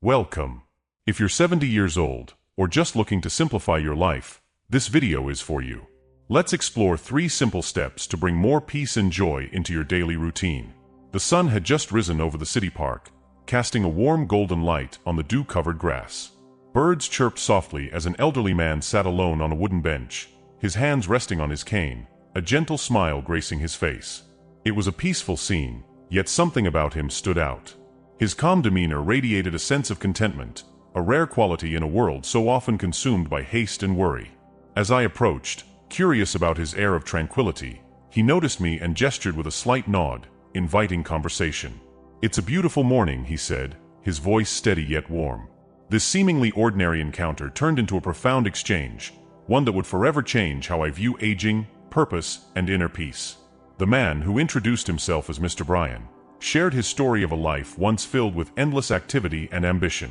Welcome. If you're 70 years old, or just looking to simplify your life, this video is for you. Let's explore 3 simple steps to bring more peace and joy into your daily routine. The sun had just risen over the city park, casting a warm golden light on the dew-covered grass. Birds chirped softly as an elderly man sat alone on a wooden bench, his hands resting on his cane, a gentle smile gracing his face. It was a peaceful scene, yet something about him stood out. His calm demeanor radiated a sense of contentment, a rare quality in a world so often consumed by haste and worry. As I approached, curious about his air of tranquility, he noticed me and gestured with a slight nod, inviting conversation. "It's a beautiful morning," he said, his voice steady yet warm. This seemingly ordinary encounter turned into a profound exchange, one that would forever change how I view aging, purpose, and inner peace. The man, who introduced himself as Mr. Bryan, shared his story of a life once filled with endless activity and ambition.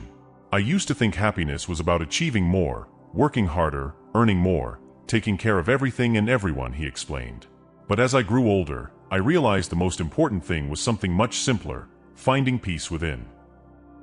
"I used to think happiness was about achieving more, working harder, earning more, taking care of everything and everyone," he explained. "But as I grew older, I realized the most important thing was something much simpler: finding peace within."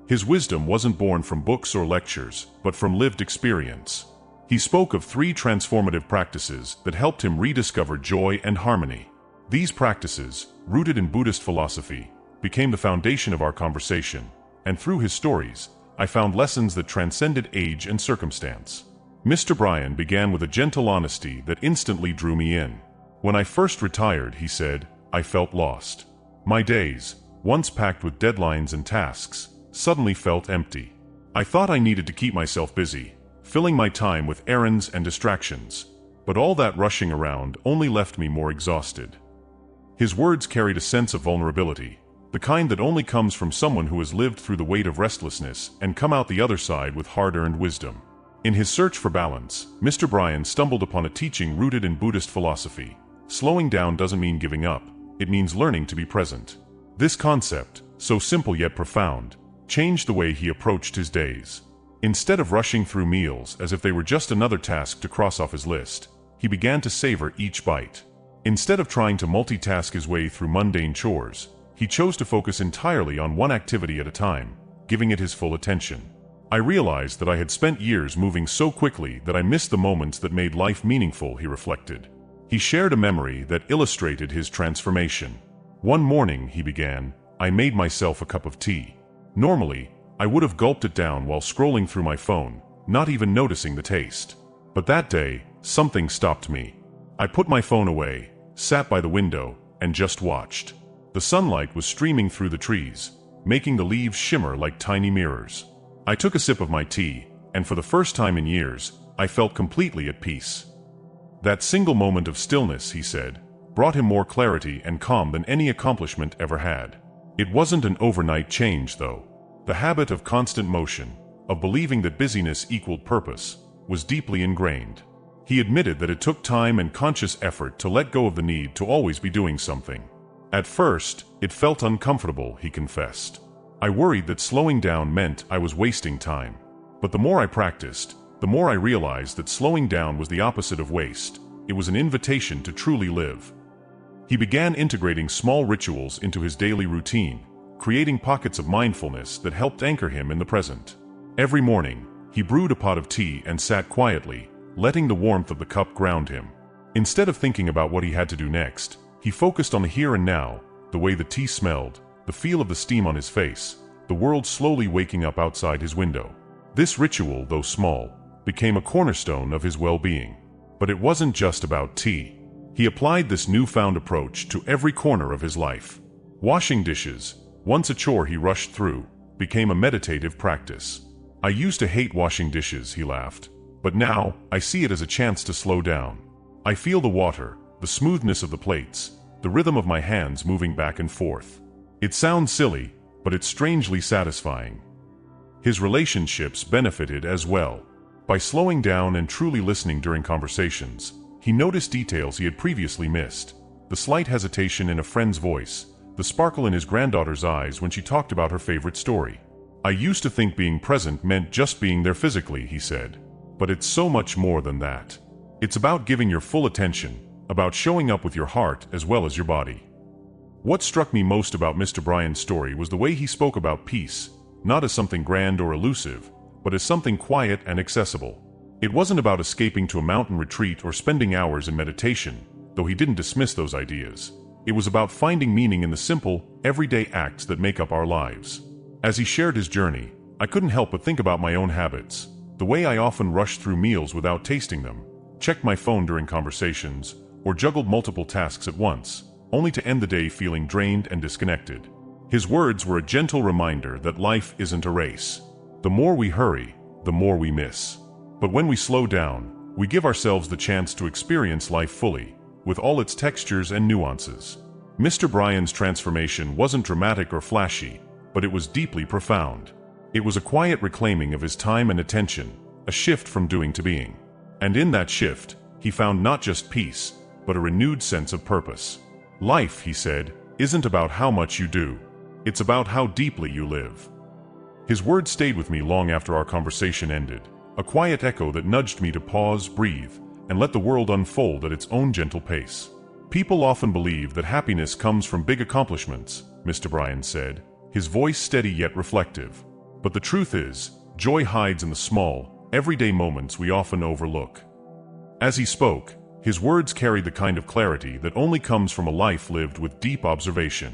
His wisdom wasn't born from books or lectures, but from lived experience. He spoke of 3 transformative practices that helped him rediscover joy and harmony. These practices, rooted in Buddhist philosophy, became the foundation of our conversation, and through his stories, I found lessons that transcended age and circumstance. Mr. Bryan began with a gentle honesty that instantly drew me in. "When I first retired," he said, "I felt lost. My days, once packed with deadlines and tasks, suddenly felt empty. I thought I needed to keep myself busy, filling my time with errands and distractions, but all that rushing around only left me more exhausted." His words carried a sense of vulnerability, the kind that only comes from someone who has lived through the weight of restlessness and come out the other side with hard-earned wisdom. In his search for balance, Mr. Bryan stumbled upon a teaching rooted in Buddhist philosophy. Slowing down doesn't mean giving up, it means learning to be present. This concept, so simple yet profound, changed the way he approached his days. Instead of rushing through meals as if they were just another task to cross off his list, he began to savor each bite. Instead of trying to multitask his way through mundane chores, he chose to focus entirely on one activity at a time, giving it his full attention. "I realized that I had spent years moving so quickly that I missed the moments that made life meaningful," he reflected. He shared a memory that illustrated his transformation. "One morning," he began, "I made myself a cup of tea. Normally, I would have gulped it down while scrolling through my phone, not even noticing the taste. But that day, something stopped me. I put my phone away, sat by the window, and just watched. The sunlight was streaming through the trees, making the leaves shimmer like tiny mirrors. I took a sip of my tea, and for the first time in years, I felt completely at peace." That single moment of stillness, he said, brought him more clarity and calm than any accomplishment ever had. It wasn't an overnight change, though. The habit of constant motion, of believing that busyness equaled purpose, was deeply ingrained. He admitted that it took time and conscious effort to let go of the need to always be doing something. "At first, it felt uncomfortable," he confessed. "I worried that slowing down meant I was wasting time. But the more I practiced, the more I realized that slowing down was the opposite of waste. It was an invitation to truly live." He began integrating small rituals into his daily routine, creating pockets of mindfulness that helped anchor him in the present. Every morning, he brewed a pot of tea and sat quietly, letting the warmth of the cup ground him. Instead of thinking about what he had to do next, he focused on the here and now, the way the tea smelled, the feel of the steam on his face, the world slowly waking up outside his window. This ritual, though small, became a cornerstone of his well-being. But it wasn't just about tea. He applied this newfound approach to every corner of his life. Washing dishes, once a chore he rushed through, became a meditative practice. "I used to hate washing dishes," he laughed, "but now I see it as a chance to slow down. I feel the water, the smoothness of the plates, the rhythm of my hands moving back and forth. It sounds silly, but it's strangely satisfying." His relationships benefited as well. By slowing down and truly listening during conversations, he noticed details he had previously missed: the slight hesitation in a friend's voice, the sparkle in his granddaughter's eyes when she talked about her favorite story. "I used to think being present meant just being there physically," he said. "But it's so much more than that. It's about giving your full attention, about showing up with your heart as well as your body." What struck me most about Mr. Bryan's story was the way he spoke about peace, not as something grand or elusive, but as something quiet and accessible. It wasn't about escaping to a mountain retreat or spending hours in meditation, though he didn't dismiss those ideas. It was about finding meaning in the simple, everyday acts that make up our lives. As he shared his journey, I couldn't help but think about my own habits, the way I often rushed through meals without tasting them, checked my phone during conversations, or juggled multiple tasks at once, only to end the day feeling drained and disconnected. His words were a gentle reminder that life isn't a race. The more we hurry, the more we miss. But when we slow down, we give ourselves the chance to experience life fully, with all its textures and nuances. Mr. Bryan's transformation wasn't dramatic or flashy, but it was deeply profound. It was a quiet reclaiming of his time and attention, a shift from doing to being. And in that shift, he found not just peace, but a renewed sense of purpose. Life, he said, isn't about how much you do. It's about how deeply you live. His words stayed with me long after our conversation ended, a quiet echo that nudged me to pause, breathe, and let the world unfold at its own gentle pace. People often believe that happiness comes from big accomplishments, Mr. Bryan said, his voice steady yet reflective. But the truth is, joy hides in the small, everyday moments we often overlook. As he spoke, his words carried the kind of clarity that only comes from a life lived with deep observation.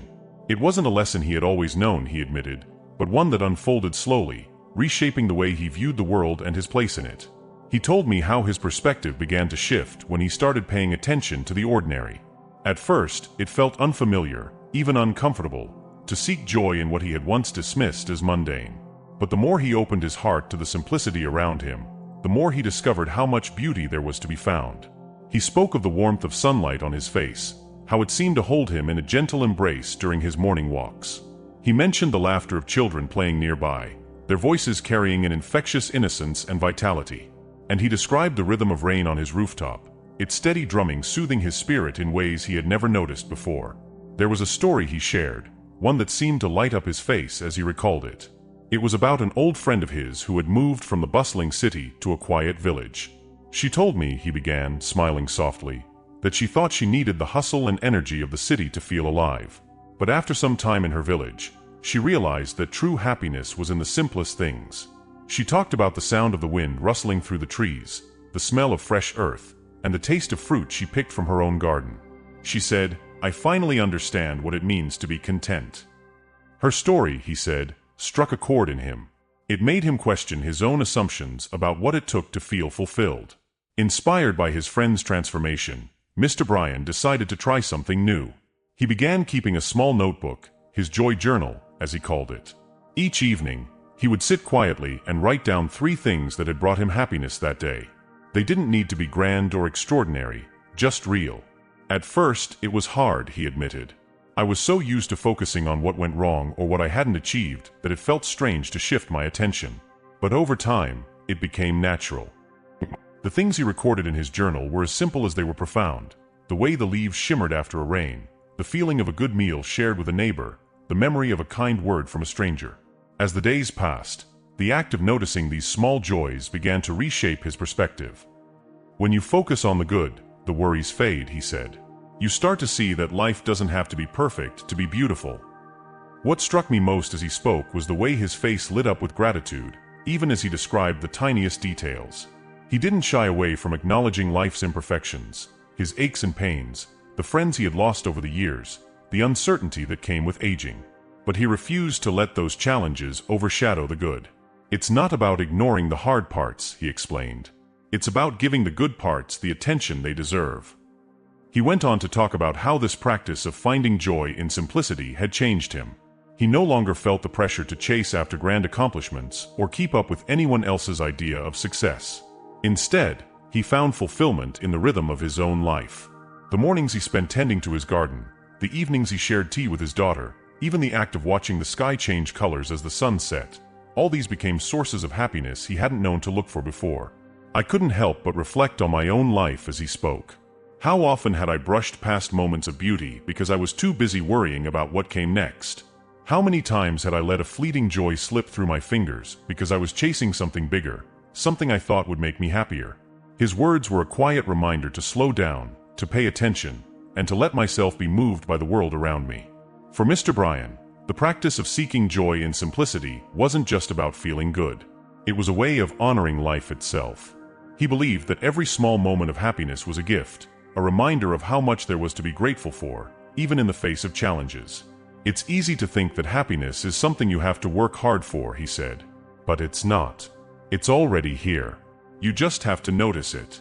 It wasn't a lesson he had always known, he admitted, but one that unfolded slowly, reshaping the way he viewed the world and his place in it. He told me how his perspective began to shift when he started paying attention to the ordinary. At first, it felt unfamiliar, even uncomfortable, to seek joy in what he had once dismissed as mundane. But the more he opened his heart to the simplicity around him, the more he discovered how much beauty there was to be found. He spoke of the warmth of sunlight on his face, how it seemed to hold him in a gentle embrace during his morning walks. He mentioned the laughter of children playing nearby, their voices carrying an infectious innocence and vitality. And he described the rhythm of rain on his rooftop, its steady drumming soothing his spirit in ways he had never noticed before. There was a story he shared, one that seemed to light up his face as he recalled it. It was about an old friend of his who had moved from the bustling city to a quiet village. She told me, he began, smiling softly, that she thought she needed the hustle and energy of the city to feel alive. But after some time in her village, she realized that true happiness was in the simplest things. She talked about the sound of the wind rustling through the trees, the smell of fresh earth, and the taste of fruit she picked from her own garden. She said, "I finally understand what it means to be content." Her story, he said, struck a chord in him. It made him question his own assumptions about what it took to feel fulfilled. Inspired by his friend's transformation, Mr. Bryan decided to try something new. He began keeping a small notebook, his joy journal, as he called it. Each evening, he would sit quietly and write down 3 things that had brought him happiness that day. They didn't need to be grand or extraordinary, just real. At first, it was hard, he admitted. I was so used to focusing on what went wrong or what I hadn't achieved that it felt strange to shift my attention. But over time, it became natural. The things he recorded in his journal were as simple as they were profound. The way the leaves shimmered after a rain, the feeling of a good meal shared with a neighbor, the memory of a kind word from a stranger. As the days passed, the act of noticing these small joys began to reshape his perspective. When you focus on the good, the worries fade, he said. You start to see that life doesn't have to be perfect to be beautiful. What struck me most as he spoke was the way his face lit up with gratitude, even as he described the tiniest details. He didn't shy away from acknowledging life's imperfections, his aches and pains, the friends he had lost over the years, the uncertainty that came with aging. But he refused to let those challenges overshadow the good. It's not about ignoring the hard parts, he explained. It's about giving the good parts the attention they deserve. He went on to talk about how this practice of finding joy in simplicity had changed him. He no longer felt the pressure to chase after grand accomplishments or keep up with anyone else's idea of success. Instead, he found fulfillment in the rhythm of his own life. The mornings he spent tending to his garden, the evenings he shared tea with his daughter, even the act of watching the sky change colors as the sun set, all these became sources of happiness he hadn't known to look for before. I couldn't help but reflect on my own life as he spoke. How often had I brushed past moments of beauty because I was too busy worrying about what came next? How many times had I let a fleeting joy slip through my fingers because I was chasing something bigger, something I thought would make me happier? His words were a quiet reminder to slow down, to pay attention, and to let myself be moved by the world around me. For Mr. Bryan, The practice of seeking joy in simplicity wasn't just about feeling good. It was a way of honoring life itself. He believed that every small moment of happiness was a gift, a reminder of how much there was to be grateful for, even in the face of challenges. It's easy to think that happiness is something you have to work hard for, he said. But it's not. It's already here. You just have to notice it.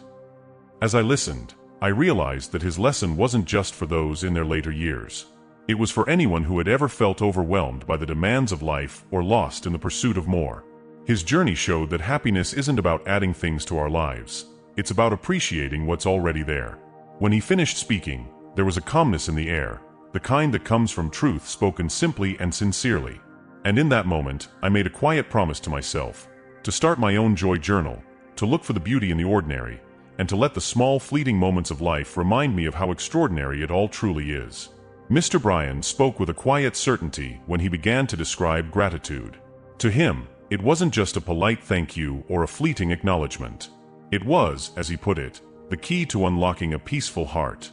As I listened, I realized that his lesson wasn't just for those in their later years. It was for anyone who had ever felt overwhelmed by the demands of life or lost in the pursuit of more. His journey showed that happiness isn't about adding things to our lives. It's about appreciating what's already there. When he finished speaking, there was a calmness in the air, the kind that comes from truth spoken simply and sincerely. And in that moment, I made a quiet promise to myself, to start my own joy journal, to look for the beauty in the ordinary, and to let the small fleeting moments of life remind me of how extraordinary it all truly is. Mr. Bryan spoke with a quiet certainty when he began to describe gratitude. To him, it wasn't just a polite thank you or a fleeting acknowledgement. It was, as he put it, the key to unlocking a peaceful heart.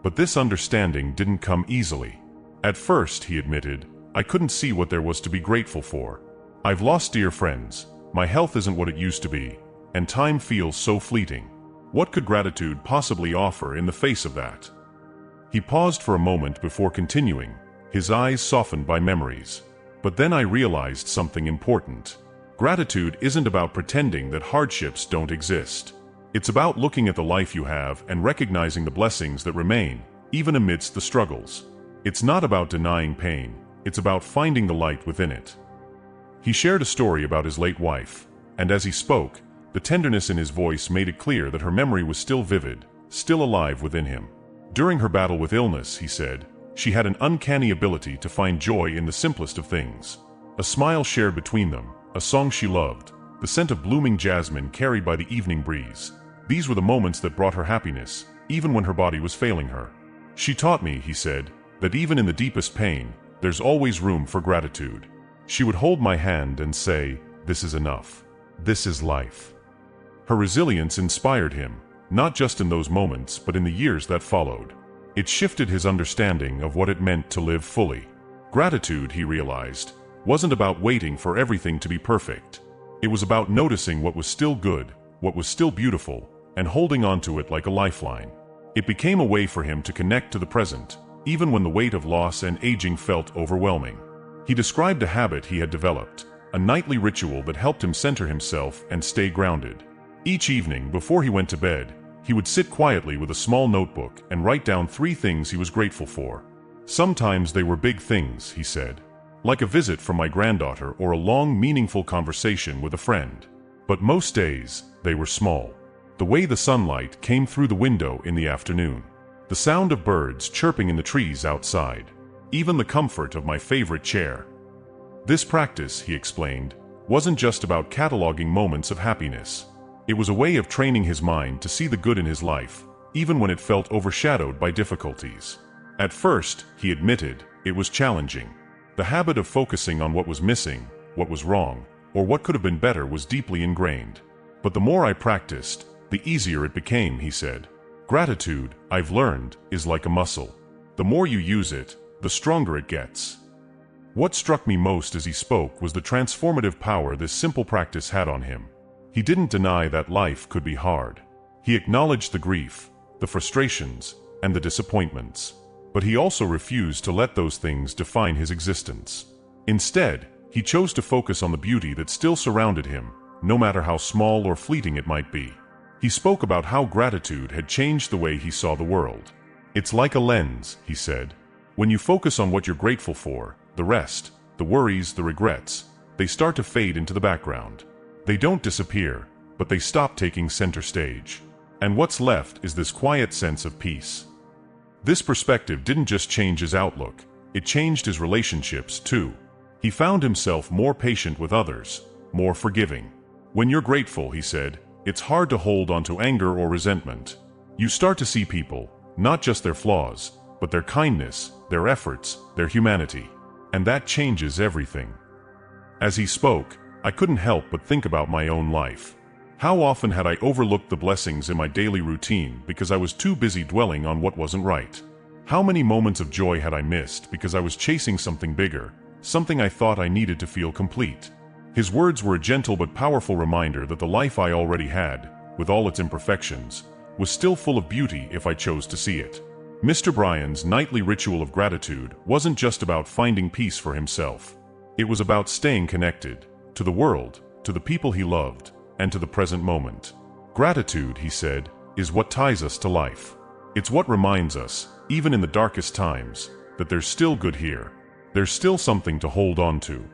But this understanding didn't come easily. At first, he admitted, I couldn't see what there was to be grateful for. I've lost dear friends, my health isn't what it used to be, and time feels so fleeting. What could gratitude possibly offer in the face of that? He paused for a moment before continuing, his eyes softened by memories. But then I realized something important. Gratitude isn't about pretending that hardships don't exist. It's about looking at the life you have and recognizing the blessings that remain, even amidst the struggles. It's not about denying pain, it's about finding the light within it. He shared a story about his late wife, and as he spoke, the tenderness in his voice made it clear that her memory was still vivid, still alive within him. During her battle with illness, he said, she had an uncanny ability to find joy in the simplest of things. A smile shared between them, a song she loved, the scent of blooming jasmine carried by the evening breeze. These were the moments that brought her happiness, even when her body was failing her. She taught me, he said, that even in the deepest pain, there's always room for gratitude. She would hold my hand and say, this is enough. This is life. Her resilience inspired him, not just in those moments but in the years that followed. It shifted his understanding of what it meant to live fully. Gratitude, he realized, wasn't about waiting for everything to be perfect. It was about noticing what was still good, what was still beautiful, and holding on to it like a lifeline. It became a way for him to connect to the present, even when the weight of loss and aging felt overwhelming. He described a habit he had developed, a nightly ritual that helped him center himself and stay grounded. Each evening, before he went to bed, he would sit quietly with a small notebook and write down 3 things he was grateful for. Sometimes they were big things, he said, like a visit from my granddaughter or a long, meaningful conversation with a friend. But most days, they were small. The way the sunlight came through the window in the afternoon, the sound of birds chirping in the trees outside, even the comfort of my favorite chair. This practice, he explained, wasn't just about cataloging moments of happiness. It was a way of training his mind to see the good in his life, even when it felt overshadowed by difficulties. At first, he admitted, it was challenging. The habit of focusing on what was missing, what was wrong, or what could have been better was deeply ingrained. But the more I practiced, the easier it became, he said. Gratitude, I've learned, is like a muscle. The more you use it, the stronger it gets. What struck me most as he spoke was the transformative power this simple practice had on him. He didn't deny that life could be hard. He acknowledged the grief, the frustrations, and the disappointments. But he also refused to let those things define his existence. Instead, he chose to focus on the beauty that still surrounded him, no matter how small or fleeting it might be. He spoke about how gratitude had changed the way he saw the world. It's like a lens, he said. When you focus on what you're grateful for, the rest, the worries, the regrets, they start to fade into the background. They don't disappear, but they stop taking center stage. And what's left is this quiet sense of peace. This perspective didn't just change his outlook, it changed his relationships too. He found himself more patient with others, more forgiving. When you're grateful, he said, it's hard to hold onto anger or resentment. You start to see people, not just their flaws, but their kindness, their efforts, their humanity. And that changes everything. As he spoke, I couldn't help but think about my own life. How often had I overlooked the blessings in my daily routine because I was too busy dwelling on what wasn't right? How many moments of joy had I missed because I was chasing something bigger, something I thought I needed to feel complete? His words were a gentle but powerful reminder that the life I already had, with all its imperfections, was still full of beauty if I chose to see it. Mr. Bryan's nightly ritual of gratitude wasn't just about finding peace for himself. It was about staying connected to the world, to the people he loved, and to the present moment. Gratitude, he said, is what ties us to life. It's what reminds us, even in the darkest times, that there's still good here. There's still something to hold on to.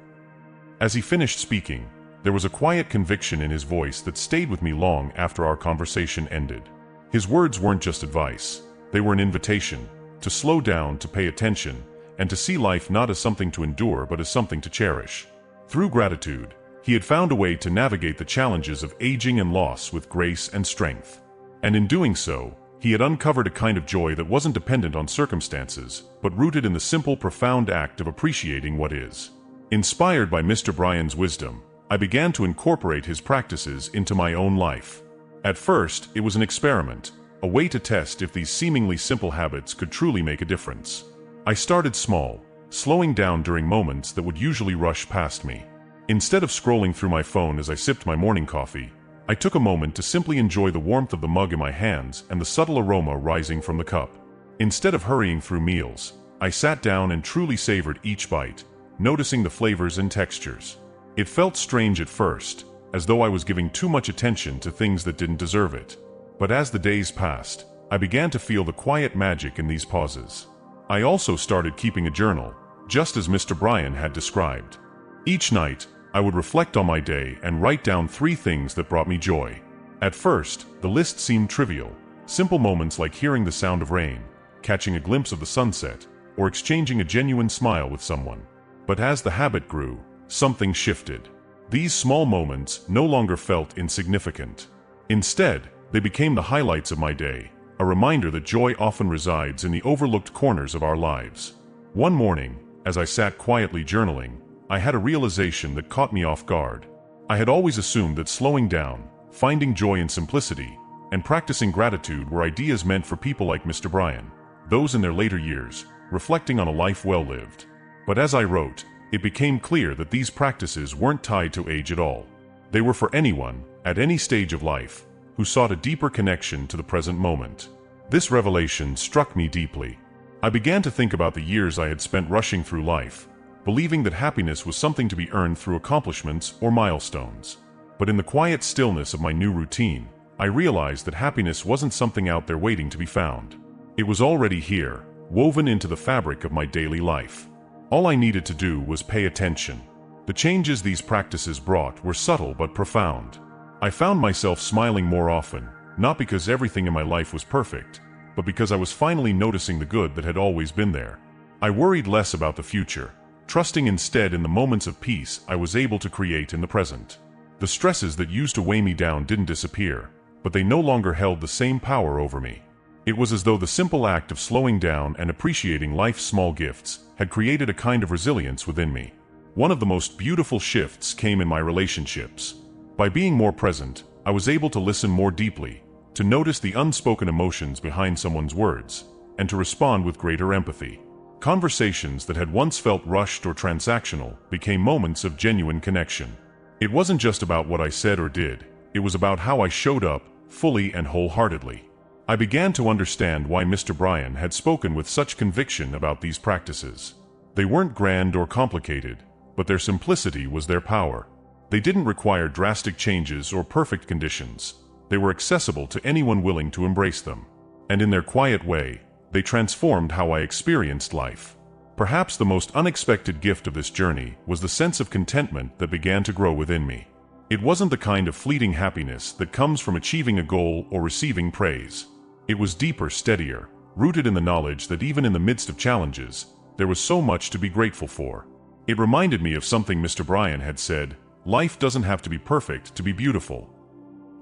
As he finished speaking, there was a quiet conviction in his voice that stayed with me long after our conversation ended. His words weren't just advice. They were an invitation to slow down, to pay attention, and to see life not as something to endure but as something to cherish. Through gratitude, he had found a way to navigate the challenges of aging and loss with grace and strength. And in doing so, he had uncovered a kind of joy that wasn't dependent on circumstances, but rooted in the simple, profound act of appreciating what is. Inspired by Mr. Bryan's wisdom, I began to incorporate his practices into my own life. At first, it was an experiment, a way to test if these seemingly simple habits could truly make a difference. I started small, slowing down during moments that would usually rush past me. Instead of scrolling through my phone as I sipped my morning coffee, I took a moment to simply enjoy the warmth of the mug in my hands and the subtle aroma rising from the cup. Instead of hurrying through meals, I sat down and truly savored each bite, noticing the flavors and textures. It felt strange at first, as though I was giving too much attention to things that didn't deserve it. But as the days passed, I began to feel the quiet magic in these pauses. I also started keeping a journal, just as Mr. Bryan had described. Each night, I would reflect on my day and write down 3 things that brought me joy. At first, the list seemed trivial, simple moments like hearing the sound of rain, catching a glimpse of the sunset, or exchanging a genuine smile with someone. But as the habit grew, something shifted. These small moments no longer felt insignificant. Instead, they became the highlights of my day, a reminder that joy often resides in the overlooked corners of our lives. One morning, as I sat quietly journaling, I had a realization that caught me off guard. I had always assumed that slowing down, finding joy in simplicity, and practicing gratitude were ideas meant for people like Mr. Bryan, those in their later years, reflecting on a life well lived. But as I wrote, it became clear that these practices weren't tied to age at all. They were for anyone, at any stage of life, who sought a deeper connection to the present moment. This revelation struck me deeply. I began to think about the years I had spent rushing through life, believing that happiness was something to be earned through accomplishments or milestones. But in the quiet stillness of my new routine, I realized that happiness wasn't something out there waiting to be found. It was already here, woven into the fabric of my daily life. All I needed to do was pay attention. The changes these practices brought were subtle but profound. I found myself smiling more often, not because everything in my life was perfect, but because I was finally noticing the good that had always been there. I worried less about the future, trusting instead in the moments of peace I was able to create in the present. The stresses that used to weigh me down didn't disappear, but they no longer held the same power over me. It was as though the simple act of slowing down and appreciating life's small gifts had created a kind of resilience within me. One of the most beautiful shifts came in my relationships. By being more present, I was able to listen more deeply, to notice the unspoken emotions behind someone's words, and to respond with greater empathy. Conversations that had once felt rushed or transactional became moments of genuine connection. It wasn't just about what I said or did, it was about how I showed up, fully and wholeheartedly. I began to understand why Mr. Bryan had spoken with such conviction about these practices. They weren't grand or complicated, but their simplicity was their power. They didn't require drastic changes or perfect conditions. They were accessible to anyone willing to embrace them. And in their quiet way, they transformed how I experienced life. Perhaps the most unexpected gift of this journey was the sense of contentment that began to grow within me. It wasn't the kind of fleeting happiness that comes from achieving a goal or receiving praise. It was deeper, steadier, rooted in the knowledge that even in the midst of challenges, there was so much to be grateful for. It reminded me of something Mr. Bryan had said: life doesn't have to be perfect to be beautiful.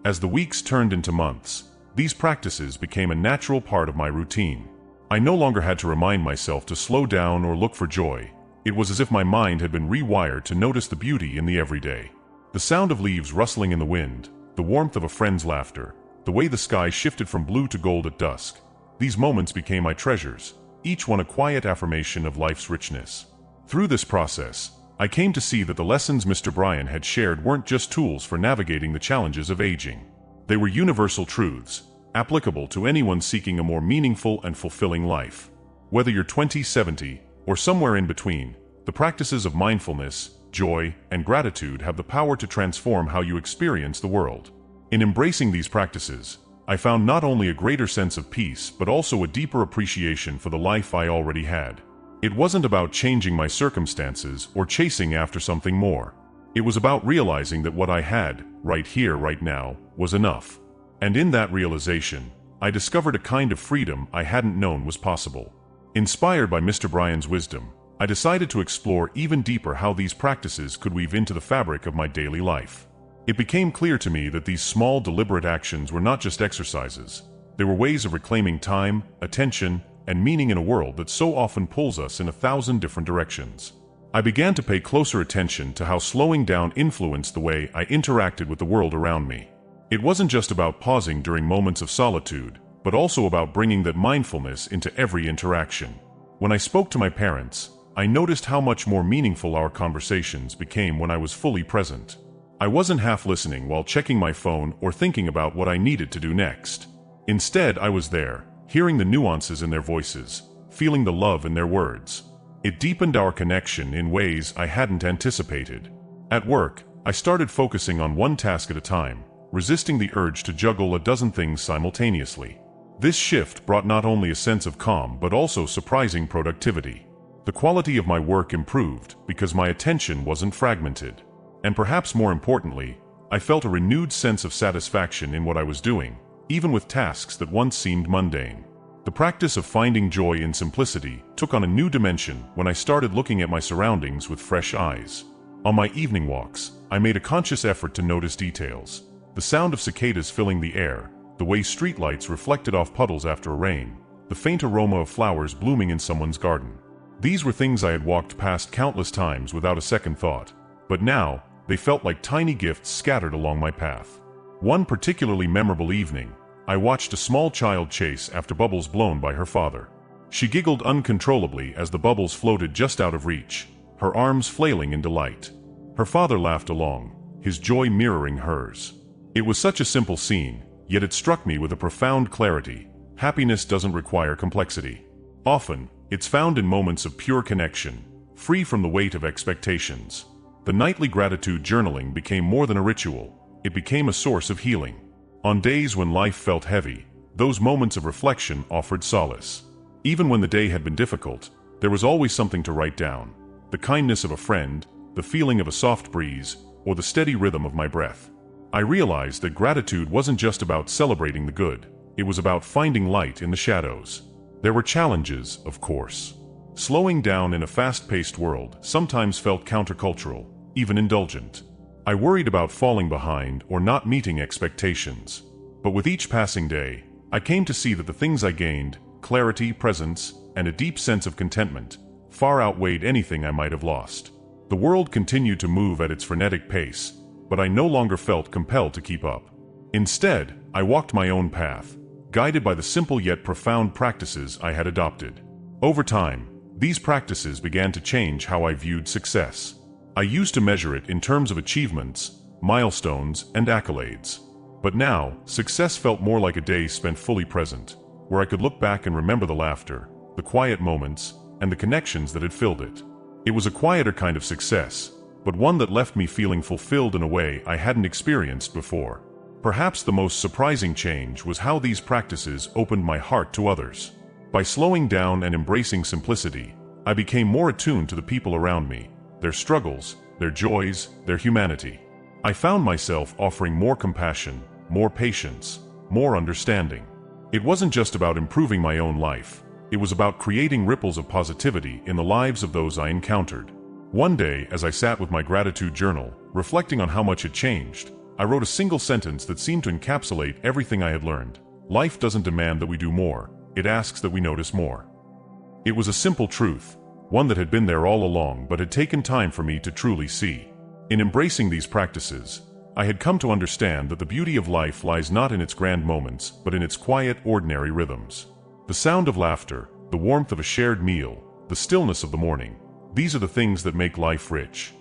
As the weeks turned into months, these practices became a natural part of my routine. I no longer had to remind myself to slow down or look for joy. It was as if my mind had been rewired to notice the beauty in the everyday. The sound of leaves rustling in the wind, the warmth of a friend's laughter, the way the sky shifted from blue to gold at dusk. These moments became my treasures, each one a quiet affirmation of life's richness. Through this process, I came to see that the lessons Mr. Bryan had shared weren't just tools for navigating the challenges of aging. They were universal truths, applicable to anyone seeking a more meaningful and fulfilling life. Whether you're 20, 70, or somewhere in between, the practices of mindfulness, joy, and gratitude have the power to transform how you experience the world. In embracing these practices, I found not only a greater sense of peace but also a deeper appreciation for the life I already had. It wasn't about changing my circumstances or chasing after something more. It was about realizing that what I had, right here, right now, was enough. And in that realization, I discovered a kind of freedom I hadn't known was possible. Inspired by Mr. Bryan's wisdom, I decided to explore even deeper how these practices could weave into the fabric of my daily life. It became clear to me that these small, deliberate actions were not just exercises. They were ways of reclaiming time, attention, and meaning in a world that so often pulls us in 1,000 different directions. I began to pay closer attention to how slowing down influenced the way I interacted with the world around me. It wasn't just about pausing during moments of solitude, but also about bringing that mindfulness into every interaction. When I spoke to my parents, I noticed how much more meaningful our conversations became when I was fully present. I wasn't half listening while checking my phone or thinking about what I needed to do next. Instead, I was there, hearing the nuances in their voices, feeling the love in their words. It deepened our connection in ways I hadn't anticipated. At work, I started focusing on one task at a time, resisting the urge to juggle a dozen things simultaneously. This shift brought not only a sense of calm but also surprising productivity. The quality of my work improved because my attention wasn't fragmented. And perhaps more importantly, I felt a renewed sense of satisfaction in what I was doing, even with tasks that once seemed mundane. The practice of finding joy in simplicity took on a new dimension when I started looking at my surroundings with fresh eyes. On my evening walks, I made a conscious effort to notice details. The sound of cicadas filling the air, the way streetlights reflected off puddles after a rain, the faint aroma of flowers blooming in someone's garden. These were things I had walked past countless times without a second thought, but now they felt like tiny gifts scattered along my path. One particularly memorable evening, I watched a small child chase after bubbles blown by her father. She giggled uncontrollably as the bubbles floated just out of reach, her arms flailing in delight. Her father laughed along, his joy mirroring hers. It was such a simple scene, yet it struck me with a profound clarity. Happiness doesn't require complexity. Often, it's found in moments of pure connection, free from the weight of expectations. The nightly gratitude journaling became more than a ritual. It became a source of healing. On days when life felt heavy, those moments of reflection offered solace. Even when the day had been difficult, there was always something to write down. The kindness of a friend, the feeling of a soft breeze, or the steady rhythm of my breath. I realized that gratitude wasn't just about celebrating the good. It was about finding light in the shadows. There were challenges, of course. Slowing down in a fast-paced world sometimes felt countercultural, even indulgent. I worried about falling behind or not meeting expectations. But with each passing day, I came to see that the things I gained, clarity, presence, and a deep sense of contentment, far outweighed anything I might have lost. The world continued to move at its frenetic pace, but I no longer felt compelled to keep up. Instead, I walked my own path, guided by the simple yet profound practices I had adopted. Over time, these practices began to change how I viewed success. I used to measure it in terms of achievements, milestones, and accolades. But now, success felt more like a day spent fully present, where I could look back and remember the laughter, the quiet moments, and the connections that had filled it. It was a quieter kind of success, but one that left me feeling fulfilled in a way I hadn't experienced before. Perhaps the most surprising change was how these practices opened my heart to others. By slowing down and embracing simplicity, I became more attuned to the people around me, their struggles, their joys, their humanity. I found myself offering more compassion, more patience, more understanding. It wasn't just about improving my own life. It was about creating ripples of positivity in the lives of those I encountered. One day, as I sat with my gratitude journal, reflecting on how much had changed, I wrote a single sentence that seemed to encapsulate everything I had learned. Life doesn't demand that we do more, it asks that we notice more. It was a simple truth, one that had been there all along but had taken time for me to truly see. In embracing these practices, I had come to understand that the beauty of life lies not in its grand moments but in its quiet, ordinary rhythms. The sound of laughter, the warmth of a shared meal, the stillness of the morning. These are the things that make life rich.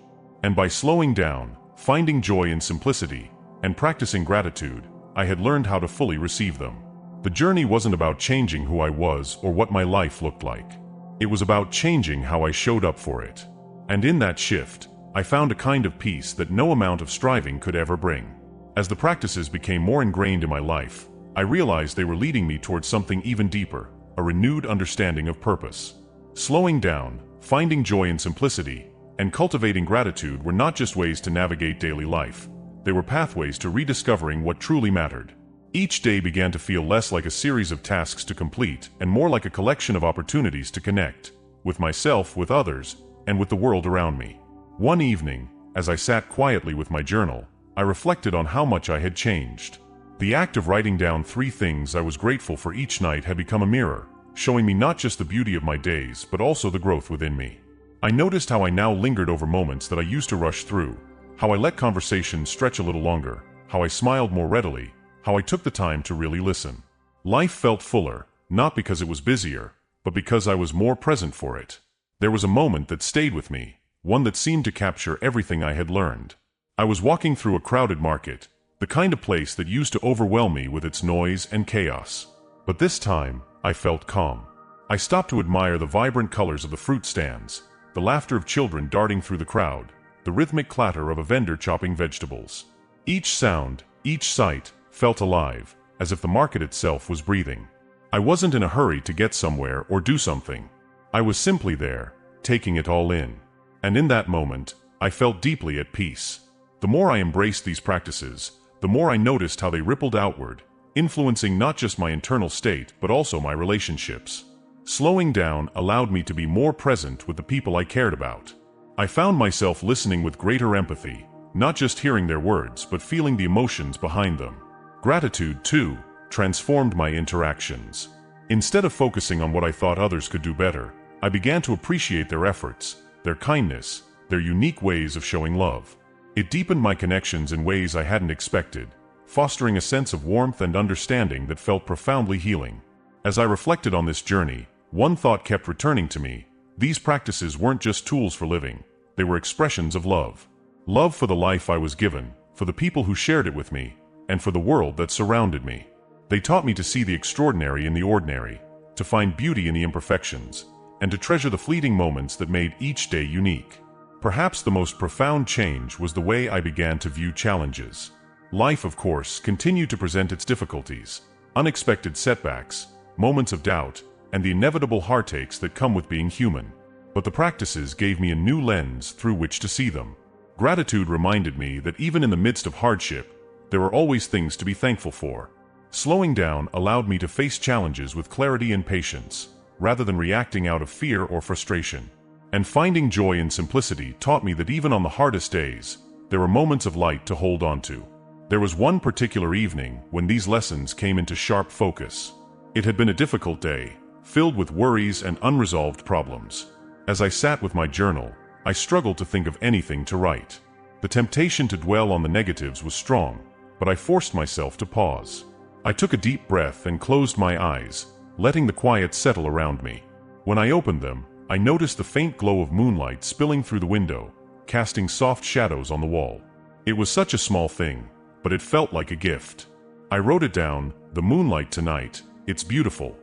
And by slowing down, finding joy in simplicity, and practicing gratitude, I had learned how to fully receive them. The journey wasn't about changing who I was or what my life looked like. It was about changing how I showed up for it. And in that shift, I found a kind of peace that no amount of striving could ever bring. As the practices became more ingrained in my life, I realized they were leading me towards something even deeper, a renewed understanding of purpose. Slowing down, finding joy in simplicity, and cultivating gratitude were not just ways to navigate daily life. They were pathways to rediscovering what truly mattered. Each day began to feel less like a series of tasks to complete and more like a collection of opportunities to connect, with myself, with others, and with the world around me. One evening, as I sat quietly with my journal, I reflected on how much I had changed. The act of writing down 3 things I was grateful for each night had become a mirror, showing me not just the beauty of my days but also the growth within me. I noticed how I now lingered over moments that I used to rush through, how I let conversations stretch a little longer, how I smiled more readily, how I took the time to really listen. Life felt fuller, not because it was busier, but because I was more present for it. There was a moment that stayed with me, one that seemed to capture everything I had learned. I was walking through a crowded market, the kind of place that used to overwhelm me with its noise and chaos. But this time, I felt calm. I stopped to admire the vibrant colors of the fruit stands, the laughter of children darting through the crowd, the rhythmic clatter of a vendor chopping vegetables. Each sound, each sight, felt alive, as if the market itself was breathing. I wasn't in a hurry to get somewhere or do something. I was simply there, taking it all in. And in that moment, I felt deeply at peace. The more I embraced these practices, the more I noticed how they rippled outward, influencing not just my internal state but also my relationships. Slowing down allowed me to be more present with the people I cared about. I found myself listening with greater empathy, not just hearing their words but feeling the emotions behind them. Gratitude, too, transformed my interactions. Instead of focusing on what I thought others could do better, I began to appreciate their efforts, their kindness, their unique ways of showing love. It deepened my connections in ways I hadn't expected, fostering a sense of warmth and understanding that felt profoundly healing. As I reflected on this journey, one thought kept returning to me. These practices weren't just tools for living, they were expressions of love. Love for the life I was given, for the people who shared it with me, and for the world that surrounded me. They taught me to see the extraordinary in the ordinary, to find beauty in the imperfections, and to treasure the fleeting moments that made each day unique. Perhaps the most profound change was the way I began to view challenges. Life, of course, continued to present its difficulties, unexpected setbacks, moments of doubt, and the inevitable heartaches that come with being human. But the practices gave me a new lens through which to see them. Gratitude reminded me that even in the midst of hardship, there are always things to be thankful for. Slowing down allowed me to face challenges with clarity and patience, rather than reacting out of fear or frustration. And finding joy in simplicity taught me that even on the hardest days, there were moments of light to hold on to. There was one particular evening when these lessons came into sharp focus. It had been a difficult day, filled with worries and unresolved problems. As I sat with my journal, I struggled to think of anything to write. The temptation to dwell on the negatives was strong, but I forced myself to pause. I took a deep breath and closed my eyes, letting the quiet settle around me. When I opened them, I noticed the faint glow of moonlight spilling through the window, casting soft shadows on the wall. It was such a small thing, but it felt like a gift. I wrote it down, "The moonlight tonight, it's beautiful."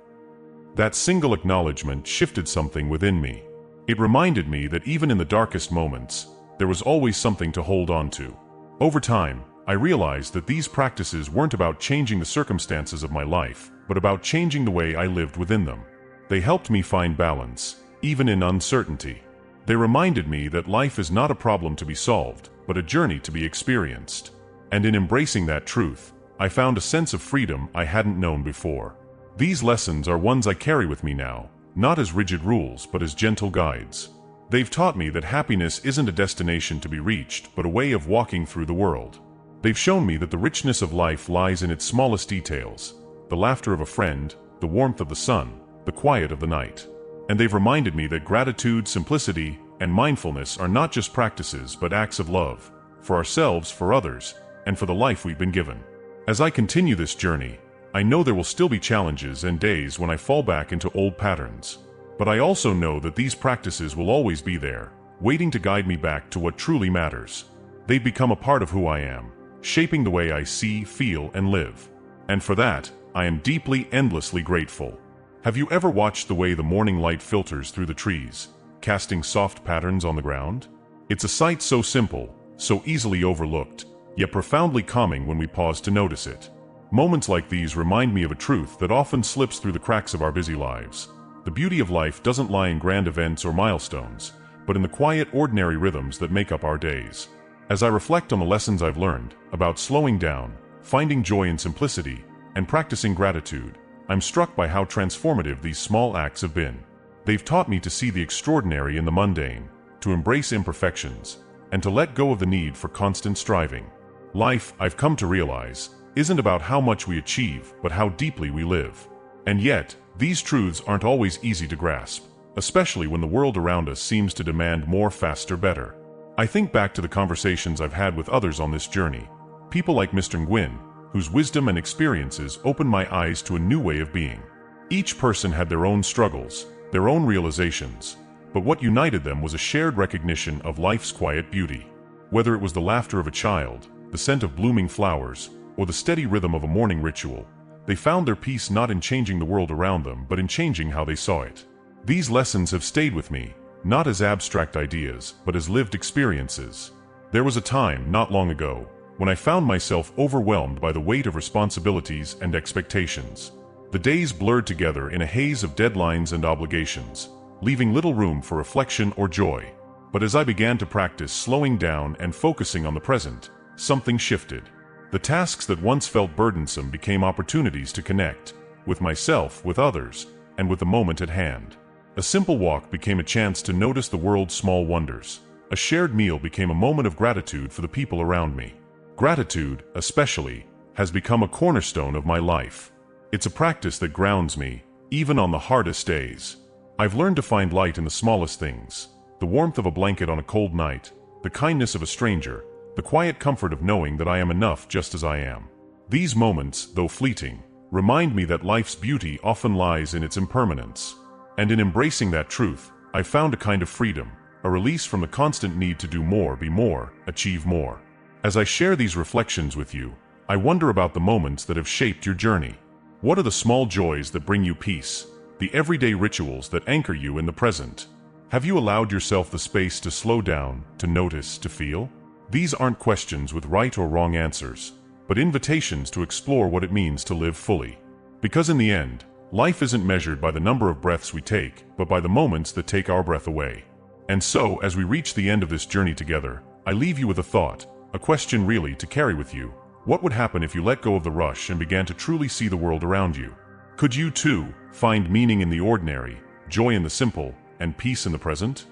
That single acknowledgement shifted something within me. It reminded me that even in the darkest moments, there was always something to hold on to. Over time, I realized that these practices weren't about changing the circumstances of my life, but about changing the way I lived within them. They helped me find balance, even in uncertainty. They reminded me that life is not a problem to be solved, but a journey to be experienced. And in embracing that truth, I found a sense of freedom I hadn't known before. These lessons are ones I carry with me now, not as rigid rules but as gentle guides. They've taught me that happiness isn't a destination to be reached, but a way of walking through the world. They've shown me that the richness of life lies in its smallest details, the laughter of a friend, the warmth of the sun, the quiet of the night. And they've reminded me that gratitude, simplicity, and mindfulness are not just practices but acts of love, for ourselves, for others, and for the life we've been given. As I continue this journey, I know there will still be challenges and days when I fall back into old patterns. But I also know that these practices will always be there, waiting to guide me back to what truly matters. They've become a part of who I am, shaping the way I see, feel, and live. And for that, I am deeply, endlessly grateful. Have you ever watched the way the morning light filters through the trees, casting soft patterns on the ground? It's a sight so simple, so easily overlooked, yet profoundly calming when we pause to notice it. Moments like these remind me of a truth that often slips through the cracks of our busy lives. The beauty of life doesn't lie in grand events or milestones, but in the quiet, ordinary rhythms that make up our days. As I reflect on the lessons I've learned about slowing down, finding joy in simplicity, and practicing gratitude, I'm struck by how transformative these small acts have been. They've taught me to see the extraordinary in the mundane, to embrace imperfections, and to let go of the need for constant striving. Life, I've come to realize, isn't about how much we achieve, but how deeply we live. And yet, these truths aren't always easy to grasp, especially when the world around us seems to demand more, faster, better. I think back to the conversations I've had with others on this journey, people like Mr. Nguyen, whose wisdom and experiences opened my eyes to a new way of being. Each person had their own struggles, their own realizations, but what united them was a shared recognition of life's quiet beauty. Whether it was the laughter of a child, the scent of blooming flowers, or the steady rhythm of a morning ritual, they found their peace not in changing the world around them, but in changing how they saw it. These lessons have stayed with me, not as abstract ideas, but as lived experiences. There was a time, not long ago, when I found myself overwhelmed by the weight of responsibilities and expectations. The days blurred together in a haze of deadlines and obligations, leaving little room for reflection or joy. But as I began to practice slowing down and focusing on the present, something shifted. The tasks that once felt burdensome became opportunities to connect, with myself, with others, and with the moment at hand. A simple walk became a chance to notice the world's small wonders. A shared meal became a moment of gratitude for the people around me. Gratitude, especially, has become a cornerstone of my life. It's a practice that grounds me, even on the hardest days. I've learned to find light in the smallest things: the warmth of a blanket on a cold night, the kindness of a stranger, the quiet comfort of knowing that I am enough just as I am. These moments, though fleeting, remind me that life's beauty often lies in its impermanence. And in embracing that truth, I've found a kind of freedom, a release from the constant need to do more, be more, achieve more. As I share these reflections with you, I wonder about the moments that have shaped your journey. What are the small joys that bring you peace, the everyday rituals that anchor you in the present? Have you allowed yourself the space to slow down, to notice, to feel? These aren't questions with right or wrong answers, but invitations to explore what it means to live fully. Because in the end, life isn't measured by the number of breaths we take, but by the moments that take our breath away. And so, as we reach the end of this journey together, I leave you with a thought, a question really to carry with you. What would happen if you let go of the rush and began to truly see the world around you? Could you, too, find meaning in the ordinary, joy in the simple, and peace in the present?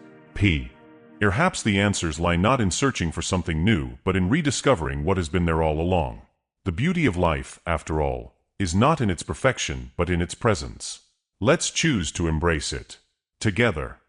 Perhaps the answers lie not in searching for something new, but in rediscovering what has been there all along. The beauty of life, after all, is not in its perfection, but in its presence. Let's choose to embrace it together.